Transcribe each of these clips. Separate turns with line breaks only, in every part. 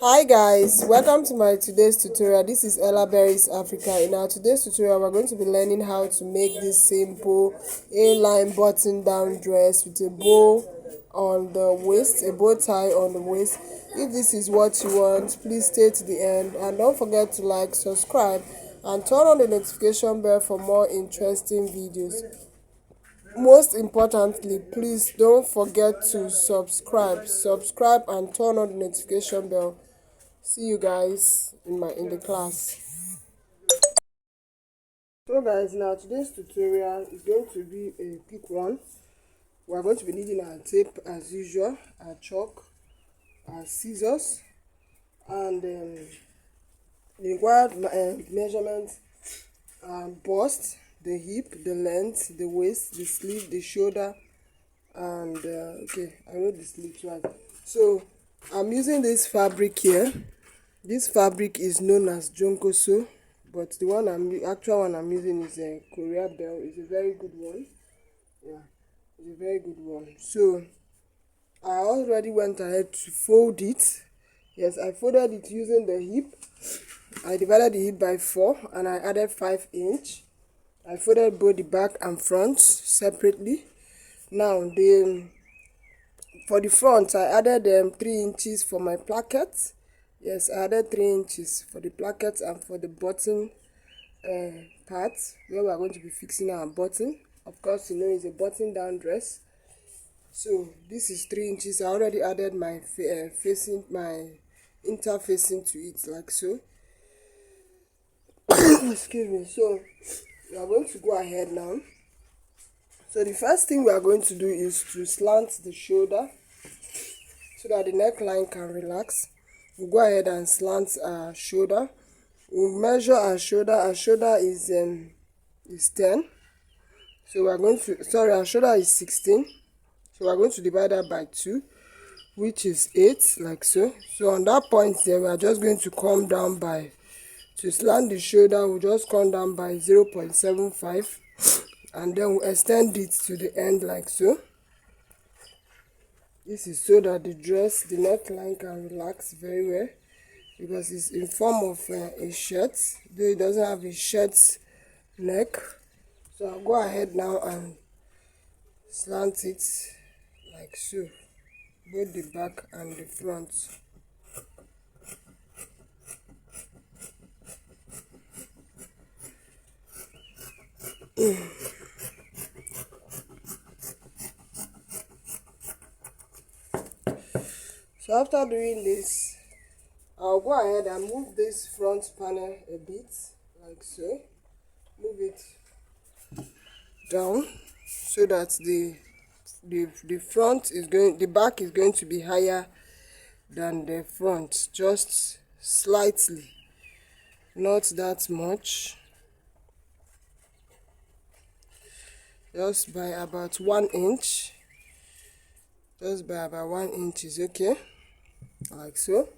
Hi guys, welcome to my today's tutorial. This is Ella Berry's Africa. In our today's tutorial, we're going to be learning how to make this simple A-line button down dress with a bow on the waist, a bow tie on the waist. If this is what you want, please stay to the end and don't forget to like, subscribe and turn on the notification bell for more interesting videos. Most importantly, please don't forget to subscribe and turn on the notification bell. See you guys in the class. So guys, now today's tutorial is going to be a quick one. We are going to be needing our tape as usual, our chalk, our scissors, and the required measurements: bust, the hip, the length, the waist, the sleeve, the shoulder, and okay, I wrote the sleeve twice. So I'm using this fabric here. This fabric is known as jonkoso, but the actual one I'm using is a Korea bell. It's a very good one. Yeah, it's a very good one. So I already went ahead to fold it. Yes, I folded it using the hip. I divided the hip by 4 and I added 5 inch. I folded both the back and front separately. Now for the front I added 3 inches for my placket. Yes, I added 3 inches for the placket and for the button part where we are going to be fixing our button. Of course, you know it's a button down dress. So this is 3 inches. I already added my interfacing to it like so. Excuse me. So we are going to go ahead now. So the first thing we are going to do is to slant the shoulder so that the neckline can relax. We'll go ahead and slant our shoulder. We'll measure our shoulder. Our shoulder is 10. So we're going to, sorry, our shoulder is 16. So we're going to divide that by 2, which is 8, like so. So on that point there, we are just going to come down by, to slant the shoulder, we'll just come down by 0.75. And then we'll extend it to the end like so. This is so that the neckline can relax very well, because it's in form of a shirt, though it doesn't have a shirt neck. So I'll go ahead now and slant it like so, both the back and the front. So after doing this, I'll go ahead and move this front panel a bit like so. Move it down so that the front is going, the back is going to be higher than the front, just slightly, not that much, just by about 1 inch. Just by about 1 inch is okay, like so.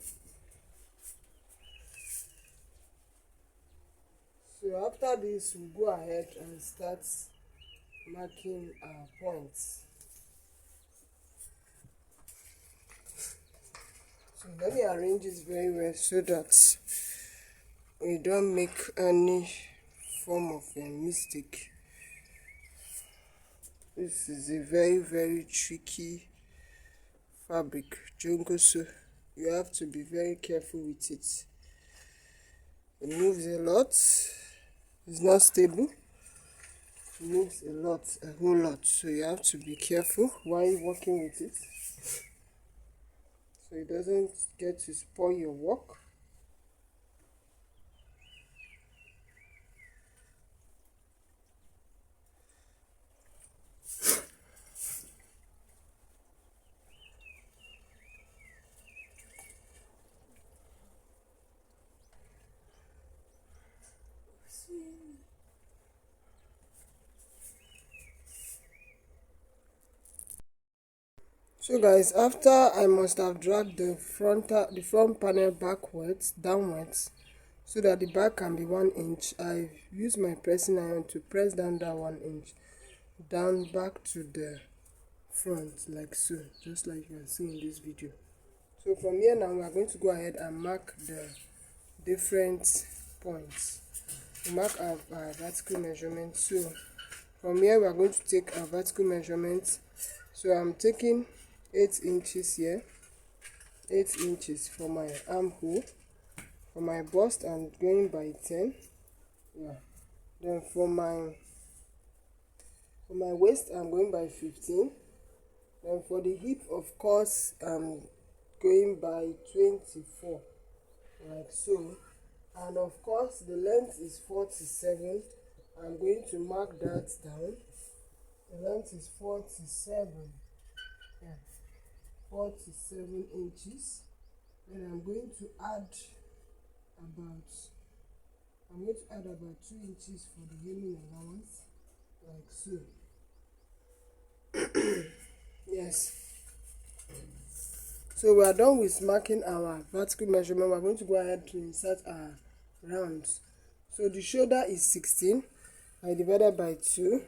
So after this, we'll go ahead and start marking our points. So let me arrange it very well so that we don't make any form of a mistake. This is a very tricky fabric, jonkoso. You have to be very careful with it. It moves a lot. It's not stable. It moves a lot, a whole lot. So you have to be careful while working with it, so it doesn't get to spoil your work. So guys, after I must have dragged the front panel downwards, so that the back can be 1 inch. I use my pressing iron to press down that 1 inch down back to the front like so, just like you can see in this video. So from here now, we are going to go ahead and mark the different points. We mark our vertical measurement. So from here, we are going to take our vertical measurement. So I'm taking 8 inches here, 8 inches for my armhole. For my bust, I'm going by 10. Yeah. Then for my waist, I'm going by 15. Then for the hip, of course, I'm going by 24, like so. And of course, the length is 47. I'm going to mark that down. The length is 47. Yeah, 47 inches. Then I'm going to add about 2 inches for the hemming allowance, like so. Yes. So we are done with marking our vertical measurement. We are going to go ahead to insert our rounds. So the shoulder is 16. I divided by 2.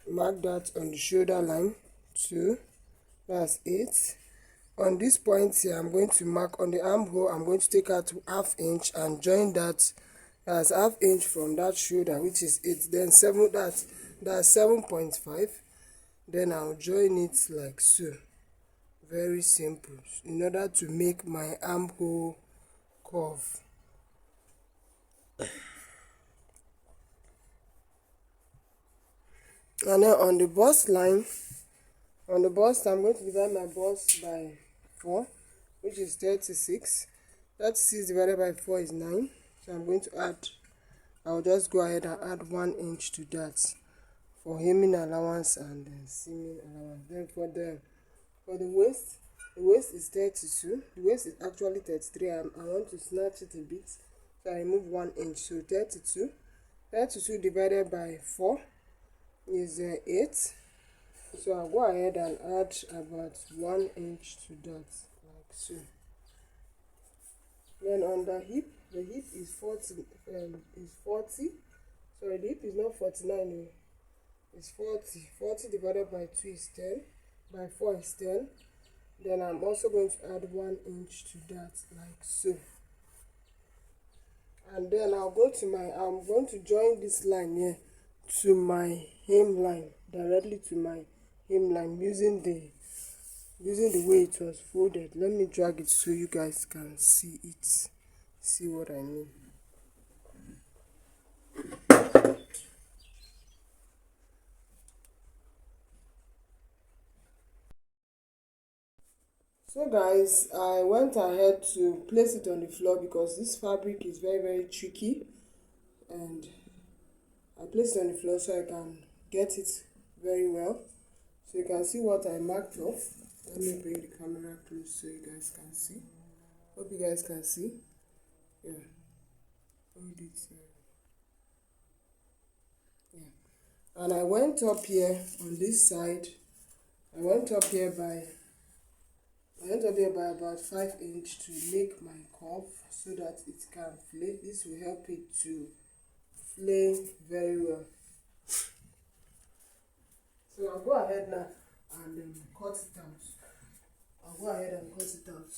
Mark that on the shoulder line. 2. That's 8. On this point here, I'm going to mark on the armhole. I'm going to take out 1/2 inch and join that as 1/2 inch from that shoulder, which is 8. Then 7. That's 7.5. Then I'll join it like so. Very simple, in order to make my armhole curve. And then on the bust line, on the bust, I'm going to divide my bust by 4, which is 36. 36 divided by 4 is 9. So I'm going to add, I'll just go ahead and add 1 inch to that for hemming allowance and seaming allowance. Then for the waist, the waist is 32. The waist is actually 33. I want to snatch it a bit, so I remove 1 inch. So 32. 32 divided by 4 is 8. So I'll go ahead and add about 1 inch to that, like so. Then on the hip is 40. Sorry, the hip is not 49. It's 40. 40 divided by 2 is 10. By 4 is 10. Then I'm also going to add 1 inch to that, like so. And then I'm going to join this line here to my hem line, directly to my hem line, using the way it was folded. Let me drag it so you guys can see it. See what I mean. So guys, I went ahead to place it on the floor because this fabric is very, very tricky, and I placed it on the floor so I can get it very well. So you can see what I marked off. Let me bring the camera close so you guys can see. Hope you guys can see. Yeah. Hold it. Yeah. And I went up here on this side. I went up here by about 5 inch to make my curve so that it can flay. This will help it to flay very well. So I'll go ahead now and cut it out. I'll go ahead and cut it out.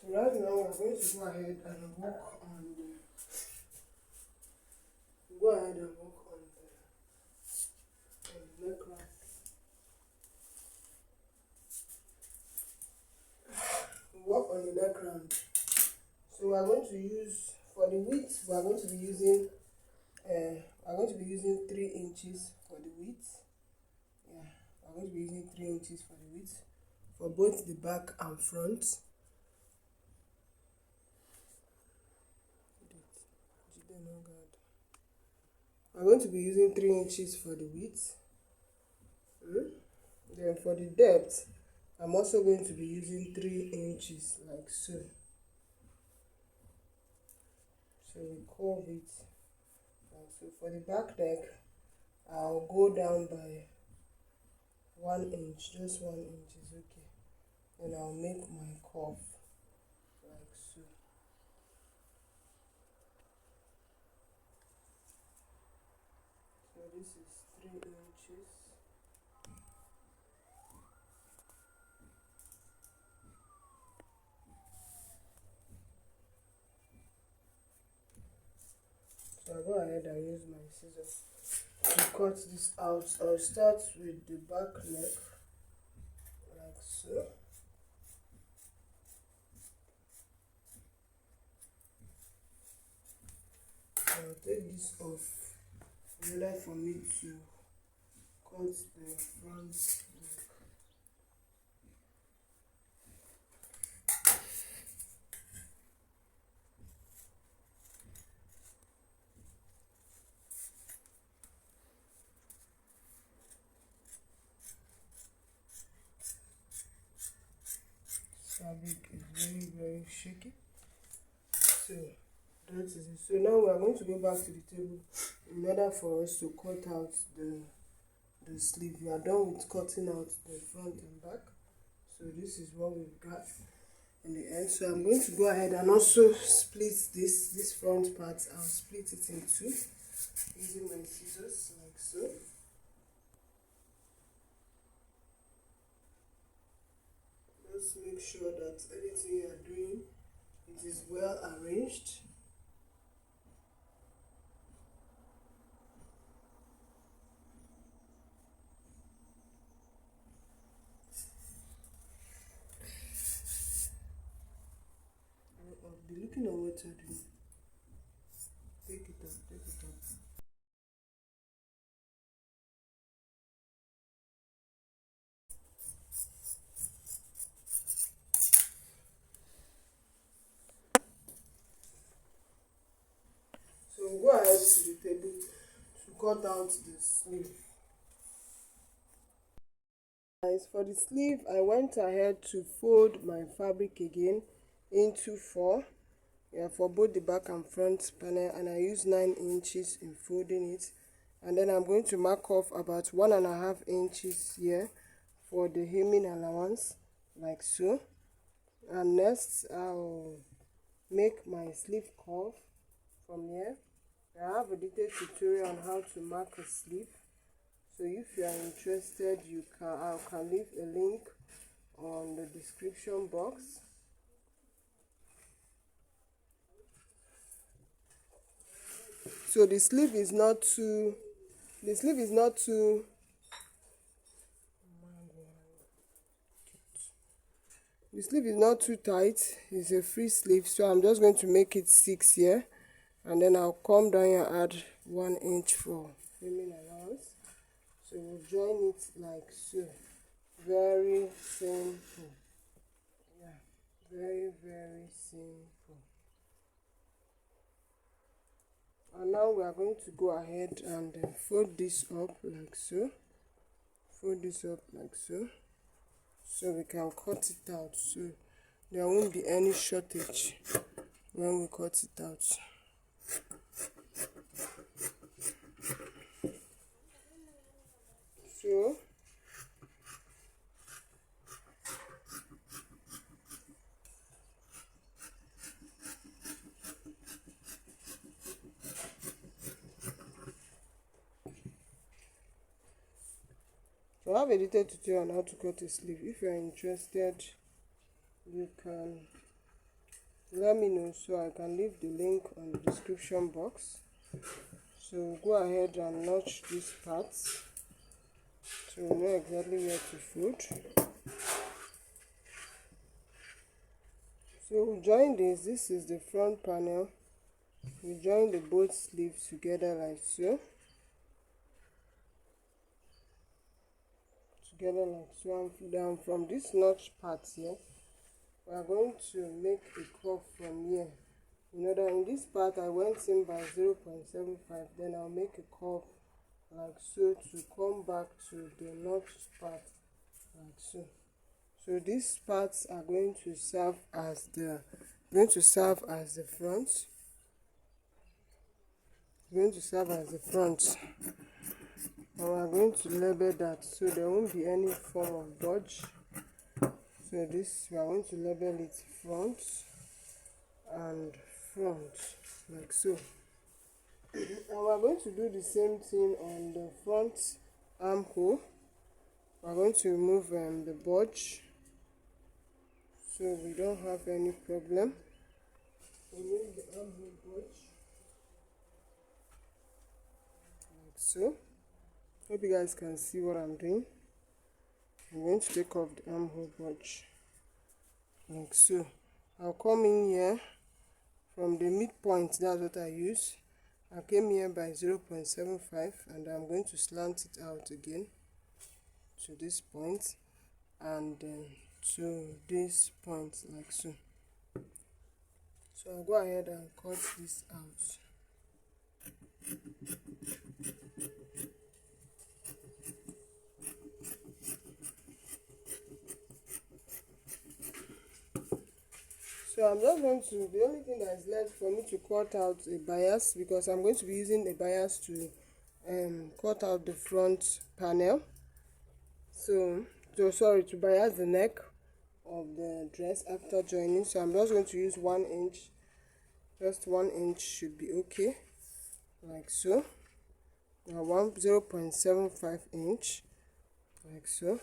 So right now we're going to go ahead and work on the neckline. Work on the neckline. So we're going to use, for the width, we're going to be using 3 inches for the width. Yeah, we're going to be using 3 inches for the width for both the back and front. I'm going to be using 3 inches for the width. Then for the depth, I'm also going to be using 3 inches, like so. So we curve it like so. For the back neck, I'll go down by 1 inch, just 1 inch is okay. And I'll make my curve like so. So this is 3 inches. So I'll go ahead and use my scissors to cut this out. I'll start with the back neck like so. I'll take this off in order for me to cut the front neck. Fabric is very shaky. So that is it. So now we are going to go back to the table in order for us to cut out the sleeve. We are done with cutting out the front and back. So this is what we've got in the end. So I'm going to go ahead and also split this front part. I'll split it in two using my scissors like so. Just make sure that anything you are doing, it is well arranged. I'll be looking at what you're doing. Take it up, take it up. So we'll go ahead to the table to cut out the sleeve. Guys, for the sleeve, I went ahead to fold my fabric again into 4. Yeah, for both the back and front panel, and I use 9 inches in folding it. And then I'm going to mark off about 1.5 inches here for the hemming allowance, like so. And next, I'll make my sleeve curve from here. I have a detailed tutorial on how to mark a sleeve. So if you are interested, I can leave a link on the description box. So the sleeve is not too tight. It's a free sleeve, so I'm just going to make it 6 here, and then I'll come down and add 1 inch for hemming allowance. So we'll join it like so. Very simple. Yeah, very simple. And now we are going to go ahead and fold this up like so. Fold this up like so. So we can cut it out. So there won't be any shortage when we cut it out. So I have a detailed tutorial on how to cut a sleeve. If you are interested, you can let me know so I can leave the link on the description box. So go ahead and notch these parts so you know exactly where to fold. So we join this is the front panel. We join the both sleeves together like so. And down from this notch part here, we are going to make a curve from here. You know that in this part I went in by 0.75, then I'll make a curve like so to come back to the notch part like so. So these parts are going to serve as the front. and we are going to label that so there won't be any form of budge. So this, we are going to label it front and front, like so. And we are going to do the same thing on the front armhole. We are going to remove the budge so we don't have any problem. Remove the armhole budge, like so. Hope you guys can see what I'm doing. I'm going to take off the armhole budge, like so. I'll come in here from the midpoint, that's what I use. I came here by 0.75 and I'm going to slant it out again to this point and then to this point, like so. So I'll go ahead and cut this out. So I'm just going to, the only thing that is left for me to cut out a bias, because I'm going to be using a bias to cut out the front panel. So sorry, to bias the neck of the dress after joining. So I'm just going to use 1 inch. Just 1 inch should be okay, like so. Now 0.75 inch, like so.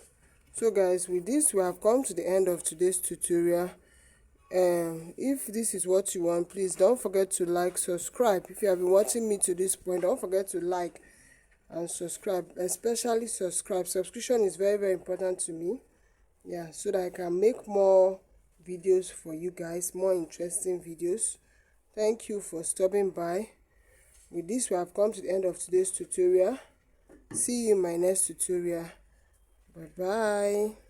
So guys, with this we have come to the end of today's tutorial. If this is what you want, please don't forget to like, subscribe. If you have been watching me to this point, don't forget to like and subscribe, especially subscribe. Subscription is very, very important to me, yeah, so that I can make more videos for you guys, more interesting videos. Thank you for stopping by. With this we have come to the end of today's tutorial. See you in my next tutorial. Bye bye.